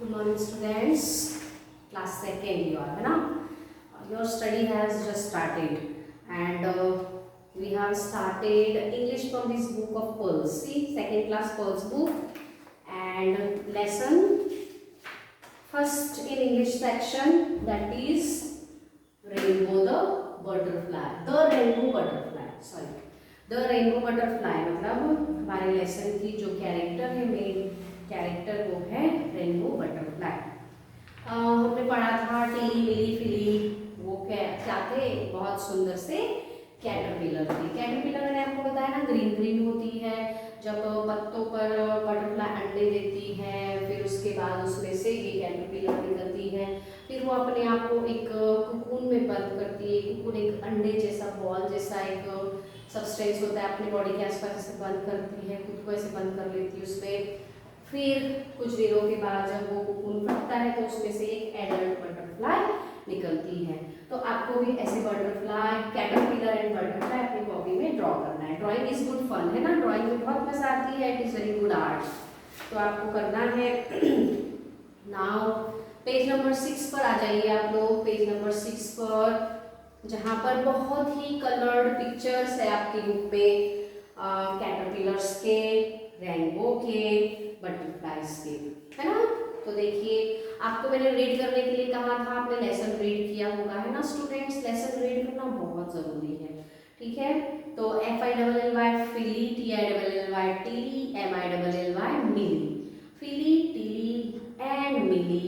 Good morning, students. Class second, you are, है ना? Your study has just started, and we have started English from this book of Pearls. See, second class Pearls book, and lesson first in English section, that is rainbow the butterfly. The rainbow butterfly. Sorry, the rainbow butterfly. मतलब हमारे lesson की जो character है, main character वो है rainbow butterfly. हमने पढ़ा था टिली मिली फिली, वो क्या थे, बहुत सुंदर से कैटरपिलर थे। कैटरपिलर मैंने आपको बताया ना, ग्रीन ग्रीन होती है, जब पत्तों पर बटरफ्लाई अंडे देती है, फिर उसके बाद उसमें से ये कैटरपिलर निकलती है, फिर वो अपने आप को एक कुकून में बंद करती है। कुकून एक अंडे जैसा, बॉल जैसा एक सब्सटेंस होता है, अपने बॉडी के आसपास ऐसे बंद करती है, खुद को ऐसे बंद कर लेती है उसमें। फिर कुछ दिनों के बाद जब वो कुकून फटता है तो उसमें से एक एडल्ट बटरफ्लाई निकलती है। तो आपको भी ऐसे बटरफ्लाई, कैटरपिलर एंड बटरफ्लाई अपनी कॉपी में ड्रॉ करना है। ड्राइंग इज गुड फन, है ना? ड्राइंग में बहुत मजा आती है, it is very good art. तो आपको करना है नाउ पेज नंबर 6 पर आ जाइए आप लोग। पेज नंबर 6 पर, जहाँ पर बहुत ही कलर्ड पिक्चर्स है आपकी बुक में, कैटरपिलर्स के, रेनबो के, बटरफ्लाइज के, है ना? तो देखिए, आपको मैंने रीड करने के लिए कहा था, आपने लेसन रीड किया होगा, है ना स्टूडेंट्स? लेसन रीड करना बहुत जरूरी है, ठीक है? तो FILLY Filly, TILLY Tilly, MILLY Milly. Filly, Tilly and Milly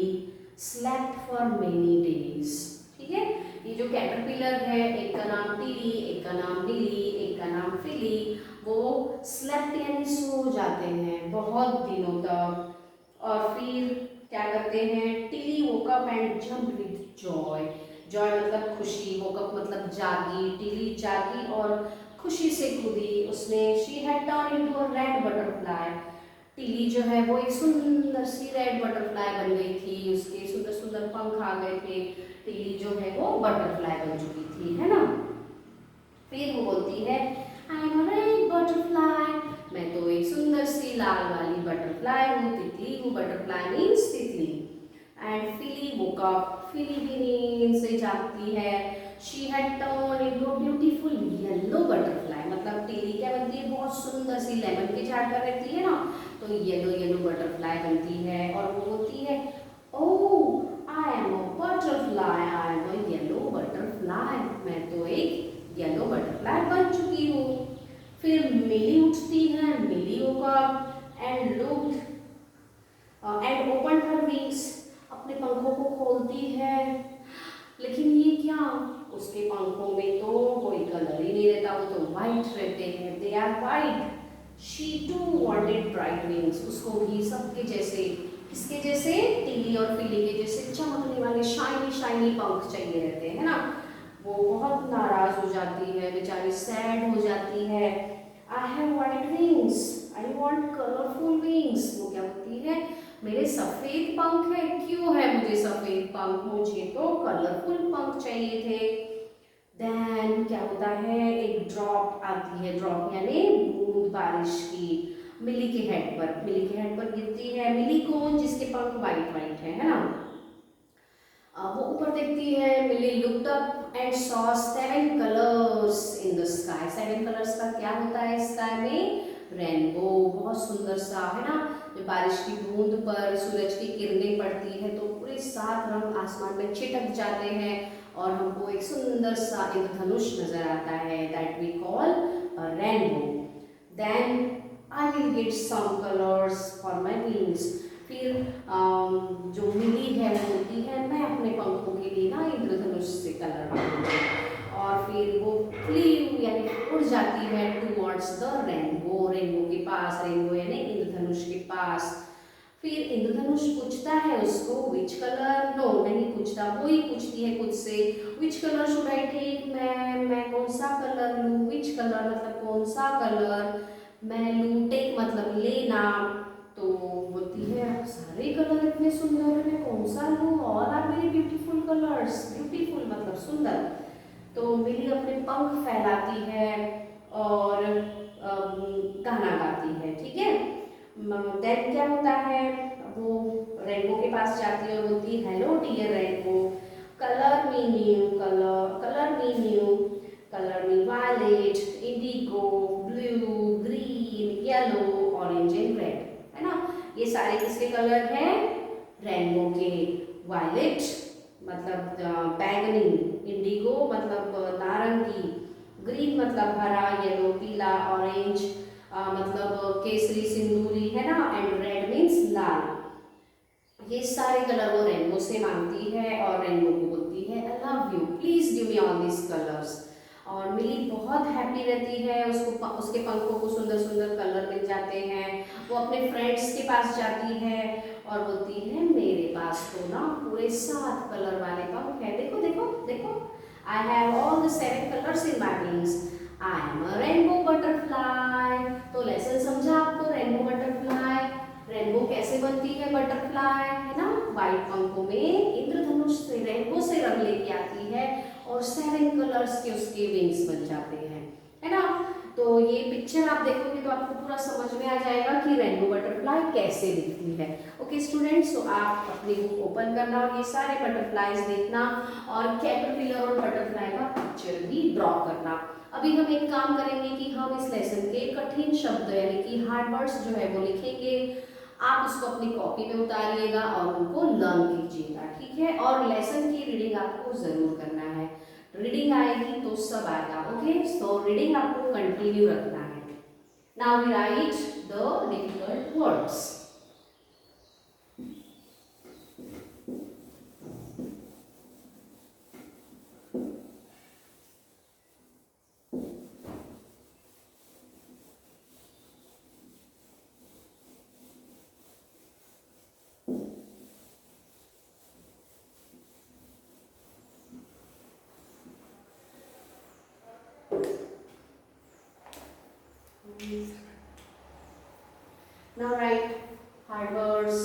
slept for many days, ठीक है? ये जो कैटरपिलर है, एक का नाम टिली, एक का नाम मिली, एक का नाम फिली, वो स्लेप्ट यानी सो जाते हैं बहुत दिनों तक। और फिर क्या करते हैं? Tilly woke up and jump with Joy. Joy मतलब खुशी, वोक अप मतलब जागी, टिली जागी और खुशी से कूदी उसने। She had turn into a red butterfly. Tilly जो है वो एक सुंदर सी रेड बटरफ्लाई बन गई थी, उसके सुंदर सुंदर पंख आ गए थे। टिली जो है वो बटरफ्लाई बन चुकी थी, है ना? फिर वो बोलती है, आई एम अ रेड बटरफ्लाई, मैं तो एक सुंदर सी लाल वाली बटरफ्लाई हूँ। तितली हूँ, बटरफ्लाई मीन्स तितली। एंड फिली वोक अप, फिली भी नींद से जागती है। She had turn into a beautiful yellow butterfly, मतलब टिली क्या बनती है? बहुत सुंदर सी, लेमन के झाड़ पर रहती है ना, तो येलो येलो बटरफ्लाई बनती है। और वो बोलती है, oh I am a butterfly, I am a yellow butterfly, मैं तो एक येलो बटरफ्लाई बन चुकी हूँ। फिर मिली उठती है, Milly woke up and looked and open her wings, अपने पंखों को खोलती है। लेकिन ये क्या, उसके पंखों में तो कोई कलर ही नहीं रहता, वो तो वाइट रहते हैं, they are white. She too wanted bright wings, उसको भी सबके जैसे, किसके जैसे? टिली और फिली के जैसे चमकने वाले शाइनी शाइनी पंख चाहिए रहते हैं, है ना? वो बहुत नाराज हो जाती है, बेचारी सैड हो जाती है। I have white wings, I want colourful wings. वो क्या बोलती है? मेरे सफेद पंख है, क्यों है मुझे सफेद पंख? मुझे तो कलरफुल पंख चाहिए थे। देन क्या होता है? एक ड्रॉप आती है, ड्रॉप यानी बूंद बारिश की, मिली के हेड पर। मिली के हेड पर गिरती है। मिली कौन? जिसके पंख वाइट वाइट है ना? वो ऊपर देखती है। Milly looked up and saw 7 colours in the sky. 7 colours का क्या होता है स्काई में? रेनबो, बहुत सुंदर सा, है ना? जब बारिश की बूंद पर सूरज की किरणें पड़ती है तो पूरे 7 रंग आसमान में छिटक जाते हैं और हमको एक सुंदर सा इंद्रधनुष नजर आता है, that we call a rainbow. Then I will get some colours for my wings. फिर जो मिली है वो होती है, मैं अपने पंखों के लिए ना इंद्रधनुष से कलर बनाऊंगी। और फिर वो फ्ली यानी उड़ जाती है टुवर्ड्स द रेनबो, रेनबो के पास, रेनबो यानी इंद्रधनुष के पास। फिर इंद्रधनुष पूछता है उसको, विच कलर? नो, नहीं पूछता, वो ही पूछती है खुद से, which colour should I take? मैं कौन सा कलर लूँ? विच कलर मतलब कौन सा कलर मैं लूँ, टेक मतलब लेना। तो बोलती है, सारे कलर इतने सुंदर है, मैं कौन सा लूँ? All are very beautiful colours, beautiful मतलब सुंदर। तो मिली अपने पंख फैलाती है और गाना गाती है, ठीक है? देन क्या होता है? वो रेनबो के पास जाती है और बोलती है hello dear rainbow, colour me new colour, colour me new, colour me violet, indigo, blue, green, yellow, orange and red, है ना। ये सारे किसके कलर हैं? रेनबो के। वायलेट मतलब बैगनी, इंडिगो मतलब नारंगी, ग्रीन मतलब हरा, येलो पीला, ऑरेंज मतलब केसरी सिंदूरी, है ना, एंड रेड मीन्स लाल। ये सारे कलर वो रेनबो से मांगती है और रेनबो को बोलती है I love you, please give me all this colours. और मिली बहुत हैप्पी रहती है, उसको उसके पंखों को सुंदर सुंदर कलर मिल जाते हैं। वो अपने फ्रेंड्स के पास जाती है और बोलती है मेरे पास तो ना पूरे 7 कलर वाले पंख हैं, देखो देखो देखो, I have all the 7 colours in my wings, I am a rainbow butterfly. तो लेसन समझा आपको, रेनबो बटरफ्लाई, रेनबो कैसे बनती है बटरफ्लाई, है ना, व्हाइट पंखों में इंद्रधनुष से रेनबो से रंग लेके आती है और 7 कलर्स के उसके विंग्स बन जाते हैं, है ना। तो ये पिक्चर आप देखोगे तो आपको पूरा समझ में आ जाएगा कि रेनबो बटरफ्लाई कैसे दिखती है। ओके स्टूडेंट्स, तो आप अपनी बुक ओपन करना और ये सारे बटरफ्लाईज देखना और कैटरपिलर और बटरफ्लाई का पिक्चर भी ड्रॉ करना। अभी हम एक काम करेंगे कि हम इस लेसन के कठिन शब्द यानी कि हार्ड वर्ड्स जो है वो लिखेंगे, आप उसको अपनी कॉपी में उतारिएगा और उनको लर्न कीजिएगा, ठीक है। और लेसन की रीडिंग आपको जरूर करना है, रीडिंग आएगी तो सब आएगा। ओके, सो रीडिंग आपको कंटिन्यू रखना है। Now we write the difficult words. Now write hard words.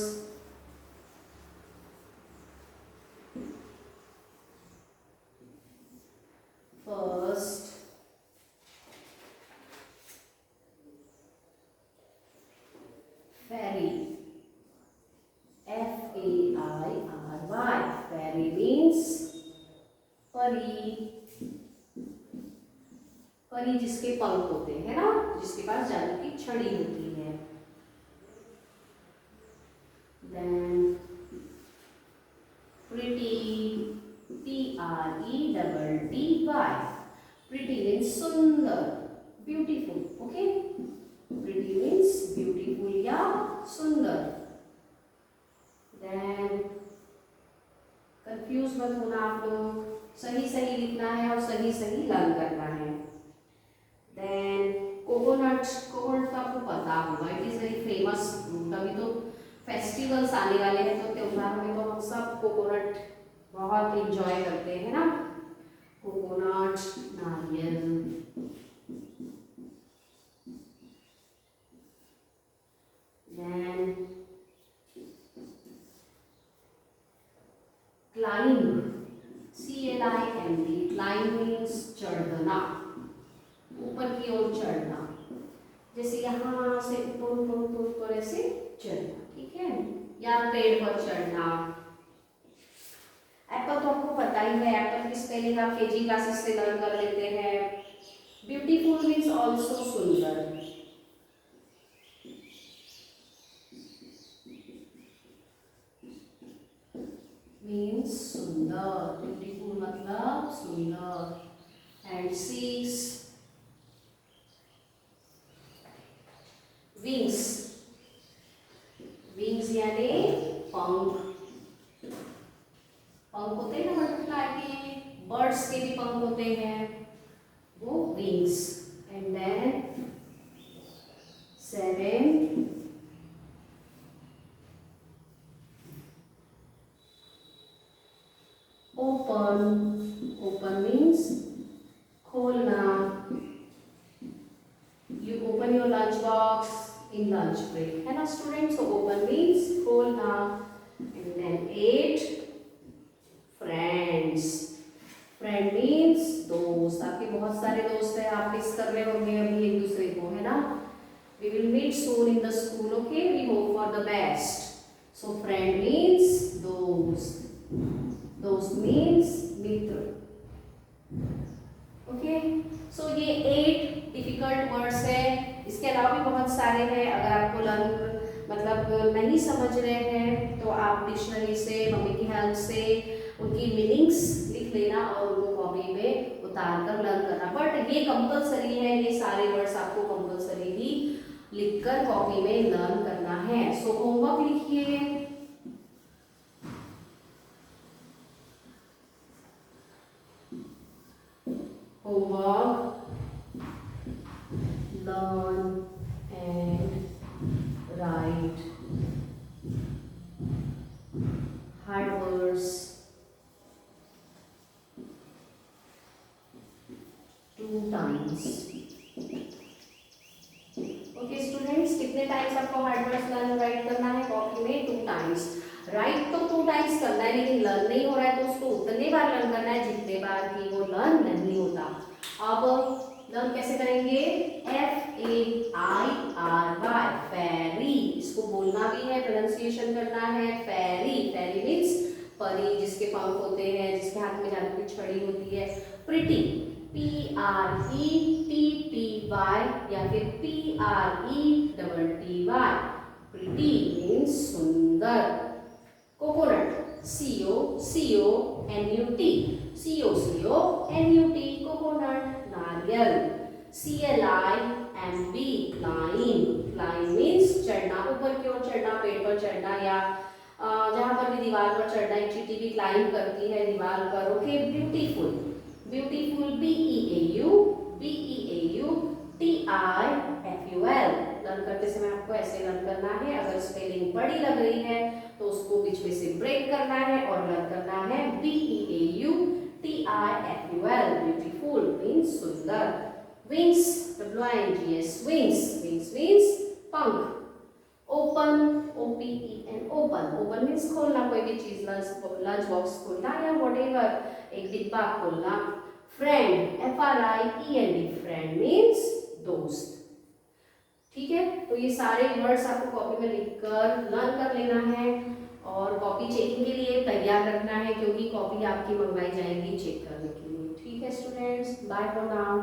First, fairy. F-A-I-R-Y. Fairy means परी। परी जिसके पंख होते हैं ना, जिसके पास जादू की छड़ी होती है। Then pretty, P-R-E-T-T-Y. Pretty means सुंदर, beautiful. Okay, pretty means beautiful या सुंदर। Then कंफ्यूज मत होना आप लोग, सही सही लिखना है और सही सही लर्न करना है। Then कोकोनट, कोकोनट तो आपको पता होगा, it is very famous fruit. अभी तो फेस्टिवल्स आने वाले हैं तो त्योहारों में तो हम सब कोकोनट बहुत इंजॉय करते हैं ना। कोकोनट, नारियल। Then climb, C-L-I-M-B, climb means चढ़ना, ऊपर की ओर चढ़ना, जैसे यहाँ से ऊपर ऐसे चढ़ना, ठीक है, या पेड़ पर चढ़ना। एप्पल तो आपको पता ही है, एप्पल की स्पेलिंग आप केजी क्लासेस से लर्न कर लेते हैं। ब्यूटीफुल मीन्स ऑल्सो सुंदर। मीन्स सुंदर, ब्यूटीफुल मतलब सुंदर। एंड 6 विंग्स, विंग्स यानी पंख। पंख होते हैं ना बटरफ्लाई के, बर्ड्स के भी पंख होते हैं, वो wings. And then 7 open, open means खोलना। You open your lunch box in lunch break, है ना स्टूडेंट। सो ओपन मीन्स खोलना। And then 8 friends, friend means दोस्त। आपके बहुत सारे दोस्त हैं, आप मिस कर रहे होंगे अभी एक दूसरे को, है ना। We will meet soon in the school, okay, we hope for the best. So friend means दोस्त मीन्स मित्र। ओके, सो ये 8 डिफिकल्ट वर्ड्स है। इसके अलावा भी बहुत सारे हैं। अगर आपको लर्न मतलब नहीं समझ रहे हैं तो आप डिक्शनरी से, मम्मी की हेल्प से उनकी मीनिंग्स लिख लेना और उनको कॉपी में उतार कर लर्न करना। बट ये कंपलसरी है, ये सारे वर्ड्स आपको कंपलसरी ही लिखकर कॉपी में लर्न करना है। सो होमवर्क लिखिए। Homework, learn and write hard words 2 times. Okay students, कितने टाइम्स आपको हार्ड वर्ड्स लर्न राइट करना है कॉपी में? 2 टाइम्स। राइट तो 2 टाइम्स करना है, लेकिन लर्न नहीं हो रहा है तो उसको उतने बार लर्न करना है जितने बार कि वो लर्न नहीं होता। अब लर्न कैसे करेंगे? FAIRY, फेरी। इसको बोलना भी है, प्रोनाउंसिएशन करना है। फेरी, फेरी मीन्स परी, जिसके पंख होते हैं, जिसके हाथ में जादू की छड़ी होती है। प्रिटी, PRETTY या फिर PRETTY। प्रिटी मीन्स सुंदर। Coconut, COCONUT, COCONUT, coconut. नारियल, CLIMB, क्लाइम। क्लाइम मीन्स चढ़ना, ऊपर की ओर चढ़ना, पेड़ पर चढ़ना, या जहां पर भी दीवार पर चढ़ना। एक चींटी भी क्लाइम करती है दीवार पर। Okay, beautiful, beautiful, BEAUTIFUL। Learn करते समय आपको ऐसे लर्न करना है। अगर स्पेलिंग बड़ी लग रही है तो उसको बीच में से ब्रेक करना है और लर्न करना है BEAUTIFUL। ब्यूटीफुल मीन्स सुंदर। Wings, WINGS, wings. Wings means पंख। Open, OPEN, open. Open means खोलना, कोई भी चीज, लंच बॉक्स खोलना या व्हाटएवर, एक डिब्बा खोलना। फ्रेंड, FRIEND, फ्रेंड मीन्स दोस्त। ठीक है, तो ये सारे वर्ड्स आपको कॉपी में लिखकर लर्न कर लेना है और कॉपी चेकिंग के लिए तैयार रखना है, क्योंकि कॉपी आपकी मंगवाई जाएगी चेक करने के लिए। ठीक है स्टूडेंट्स, बाय फॉर नाउ।